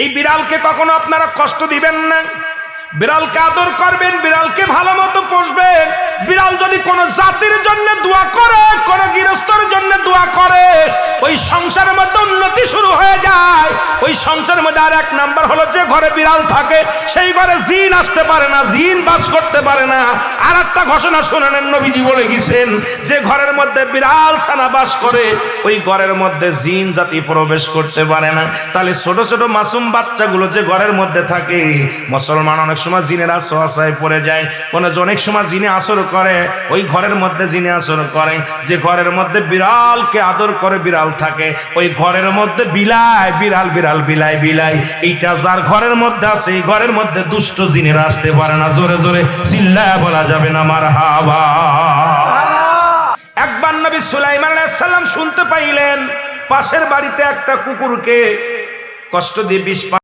এই বিড়ালকে কখনো আপনারা কষ্ট দিবেন না, বিড়ালকে আদর করবেন, বিড়ালকে ভালো মতো পুষবেন। বিড়াল যদি কোনো জাতির জন্য দোয়া করে, কোনো গৃহস্থর জন্য দোয়া করে, ওই সংসারের মধ্যে উন্নতি শুরু হয়ে যায়। ওই সংসারের মধ্যে আর এক নাম্বার হলো, যে ঘরে বিড়াল থাকে সেই ঘরে জিন আসতে পারে না, জিন বাস করতে পারে না। আর একটা ঘোষণা শুনে নেন, নবীজি বলে গেছেন, যে ঘরের মধ্যে বিড়াল ছানা বাস করে ওই ঘরের মধ্যে জিন জাতি প্রবেশ করতে পারে না। তাহলে ছোট ছোট মাসুম বাচ্চাগুলো যে ঘরের মধ্যে থাকে, মুসলমান অনেক সময় জিনের আশ্রয় পড়ে যায়, অনেক সময় জিনে আসর করে, ওই ঘরের মধ্যে জিনে আসর করে। যে ঘরের মধ্যে বিড়ালকে আদর করে বিড়াল থাকে, ওই ঘরের মধ্যে বিলাই বিড়াল বিড়াল বিলাই বিলাই, এইটা যার ঘরের মধ্যে আছে এই ঘরের মধ্যে দুষ্ট জিনেরা আসতে পারে না। জোরে জোরে চিল্লায়া বলা যাবে না মারহাবা। একবার নবী সুলাইমান আলাইহিস সালাম শুনতে পাইলেন পাশের বাড়িতে একটা কুকুরকে কষ্ট দিয়ে বিষ